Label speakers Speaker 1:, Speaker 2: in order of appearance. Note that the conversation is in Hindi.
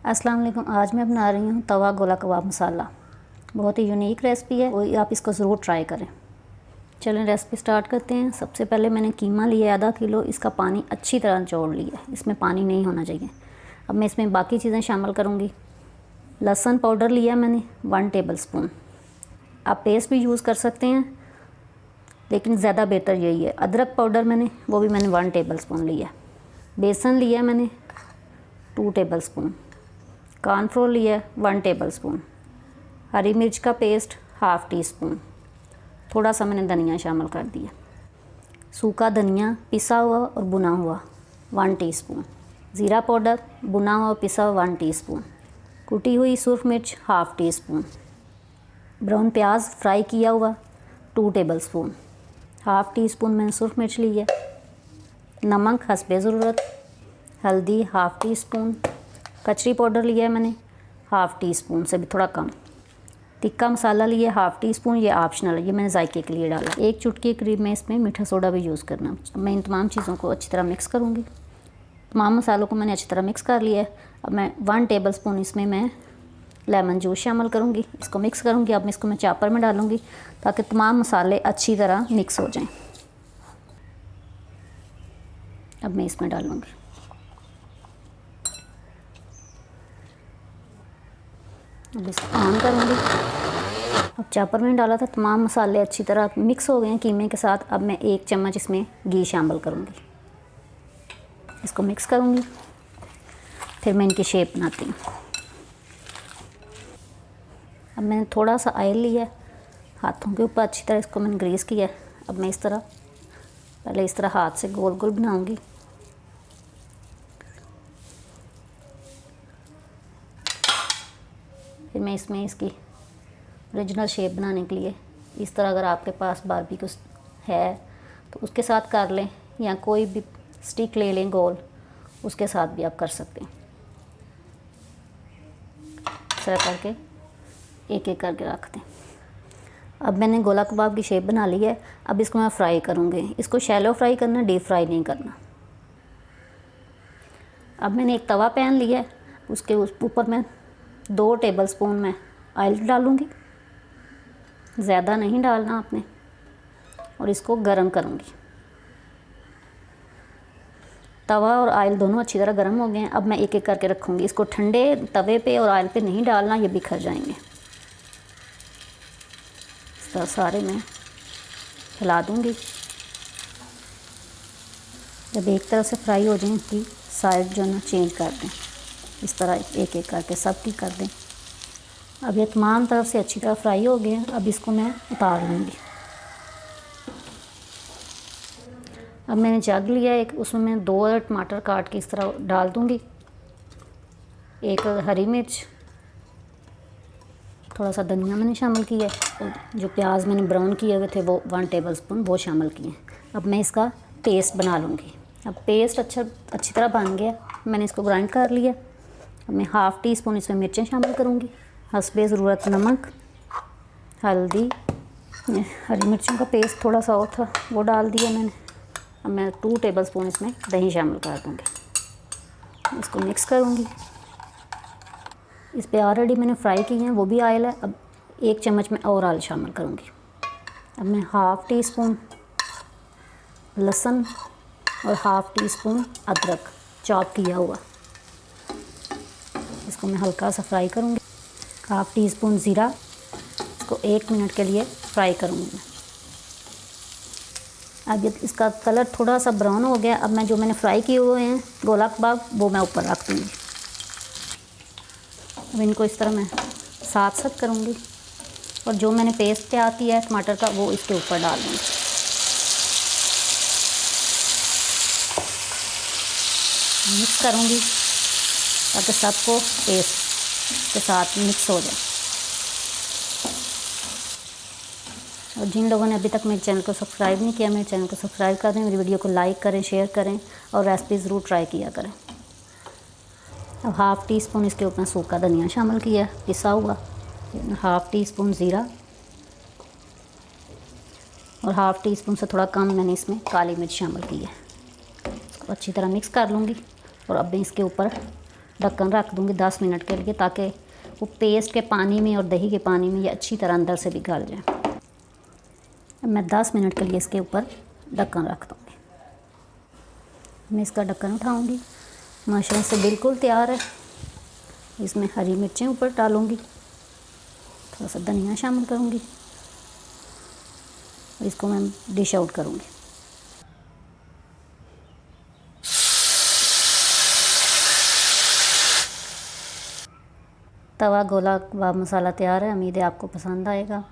Speaker 1: अस्सलाम वालेकुम। आज मैं बना रही हूँ तवा गोला कबाब मसाला। बहुत ही यूनिक रेसिपी है और आप इसको ज़रूर ट्राई करें। चलें रेसिपी स्टार्ट करते हैं। सबसे पहले मैंने कीमा लिया आधा किलो। इसका पानी अच्छी तरह निचोड़ लिया, इसमें पानी नहीं होना चाहिए। अब मैं इसमें बाकी चीज़ें शामिल करूँगी। लहसुन पाउडर लिया मैंने 1 टेबल स्पून। आप पेस्ट भी यूज़ कर सकते हैं, लेकिन ज़्यादा बेहतर यही है। अदरक पाउडर वो भी मैंने 1 टेबल स्पून लिया। बेसन लिया मैंने 2 टेबल स्पून। कॉर्नफ्लोर लिया 1 टेबल स्पून। हरी मिर्च का पेस्ट ½ टी स्पून। थोड़ा सा मैंने धनिया शामिल कर दिया। सूखा धनिया पिसा हुआ और भुना हुआ 1 टीस्पून। ज़ीरा पाउडर भुना हुआ पिसा हुआ 1 टीस्पून। कुटी हुई सूरख मिर्च ½ टी स्पून। ब्राउन प्याज फ्राई किया हुआ 2 टेबल स्पून। ½ टी स्पून मैंने सूरख मिर्च ली है। नमक हस्बे ज़रूरत। हल्दी ½ टी स्पून। कचरी पाउडर लिया है मैंने ½ टी स्पून से भी थोड़ा कम। टिक्का मसाला लिया ½ टी स्पून, ये ऑप्शनल है, ये मैंने जायके के लिए डाला। 1 चुटकी करीब में इसमें मीठा सोडा भी यूज़ करना। मैं इन तमाम चीज़ों को अच्छी तरह मिक्स करूँगी। तमाम मसालों को मैंने अच्छी तरह मिक्स कर लिया है। अब मैं 1 टेबल स्पून इसमें मैं लेमन जूस शामिल करूँगी। इसको मिक्स करूँगी। अब इसको मैं चॉपर में डालूँगी ताकि तमाम मसाले अच्छी तरह मिक्स हो जाएँ। अब मैं इसमें डालूँगी। अब इसको ऑन करूँगी। अब चॉपर में डाला था, तमाम मसाले अच्छी तरह मिक्स हो गए हैं कीमे के साथ। अब मैं 1 चम्मच इसमें घी शामिल करूँगी। इसको मिक्स करूँगी, फिर मैं इनकी शेप बनाती हूँ। अब मैंने थोड़ा सा ऑयल लिया है, हाथों के ऊपर अच्छी तरह इसको मैंने ग्रीस किया है। अब मैं पहले इस तरह हाथ से गोल गोल बनाऊँगी। फिर मैं इसमें इसकी ओरिजिनल शेप बनाने के लिए इस तरह, अगर आपके पास बारबेक्यू है तो उसके साथ कर लें, या कोई भी स्टिक ले लें गोल, उसके साथ भी आप कर सकते हैं। इस तरह करके एक एक करके रख दें। अब मैंने गोला कबाब की शेप बना ली है। अब इसको मैं फ्राई करूँगी। इसको शैलो फ्राई करना, डीप फ्राई नहीं करना। अब मैंने एक तवा पैन लिया है, उसके ऊपर मैं 2 टेबल स्पून में ऑयल डालूँगी। ज़्यादा नहीं डालना आपने, और इसको गरम करूँगी। तवा और ऑयल दोनों अच्छी तरह गरम हो गए हैं। अब मैं एक एक करके रखूँगी। इसको ठंडे तवे पे और ऑयल पे नहीं डालना, ये बिखर जाएंगे। इस तरह सारे मैं हिला दूँगी। जब एक तरह से फ्राई हो जाए, इसकी साइड जो है ना चेंज कर दें। इस तरह एक एक करके सब की कर दें। अब ये तमाम तरफ से अच्छी तरह फ्राई हो गए हैं। अब इसको मैं उतार लूँगी। अब मैंने जग लिया एक, उसमें मैं 2 टमाटर काट के इस तरह डाल दूँगी। 1 हरी मिर्च, थोड़ा सा धनिया मैंने शामिल किया है, और जो प्याज मैंने ब्राउन किए हुए थे वो 1 टेबल स्पून वो शामिल किए। अब मैं इसका पेस्ट बना लूँगी। अब पेस्ट अच्छी तरह बन गया। मैंने इसको ग्राइंड कर लिया। अब मैं ½ टी स्पून इसमें मिर्चें शामिल करूँगी। हस्बे ज़रूरत नमक, हल्दी, हरी मिर्चों का पेस्ट थोड़ा सा और था वो डाल दिया मैंने। अब मैं 2 टेबल स्पून इसमें दही शामिल कर दूँगी। इसको मिक्स करूँगी। इस पे ऑलरेडी मैंने फ्राई किए हैं, वो भी ऑयल है। अब 1 चम्मच में और ऑयल शामिल करूँगी। अब मैं ½ टी स्पून लहसुन और ½ टी स्पून अदरक चॉप किया हुआ, इसको मैं हल्का सा फ्राई करूँगी। ½ टी स्पून ज़ीरा, इसको 1 मिनट के लिए फ्राई करूँगी मैं। अब ये इसका कलर थोड़ा सा ब्राउन हो गया। अब मैं जो मैंने फ्राई किए हुए हैं गोला कबाब, वो मैं ऊपर रख दूँगी। अब इनको इस तरह मैं साथ करूँगी, और जो मैंने पेस्ट तैयार किया है टमाटर का, वो इसके ऊपर डाल दूँगी। मिक्स करूँगी ताकि सबको पेस्ट के साथ मिक्स हो जाए। और जिन लोगों ने अभी तक मेरे चैनल को सब्सक्राइब नहीं किया, मेरे चैनल को सब्सक्राइब कर दें। मेरी वीडियो को लाइक करें, शेयर करें, और रेसिपी ज़रूर ट्राई किया करें। अब ½ टी स्पून इसके ऊपर सूखा धनिया शामिल किया पिसा हुआ। ½ टी स्पून ज़ीरा, और ½ टी स्पून से थोड़ा कम मैंने इसमें काली मिर्च शामिल की है। इसको अच्छी तरह मिक्स कर लूँगी। और अब मैं इसके ऊपर ढक्कन रख दूँगी 10 मिनट के लिए, ताकि वो पेस्ट के पानी में और दही के पानी में ये अच्छी तरह अंदर से भी गल जाए। अब मैं 10 मिनट के लिए इसके ऊपर ढक्कन रख दूँगी। मैं इसका ढक्कन उठाऊँगी। माशाल्लाह से बिल्कुल तैयार है। इसमें हरी मिर्चें ऊपर डालूँगी, थोड़ा सा धनिया शामिल करूँगी और इसको मैं डिश आउट करूँगी। तवा गोला कबाब मसाला तैयार है। उम्मीद है आपको पसंद आएगा।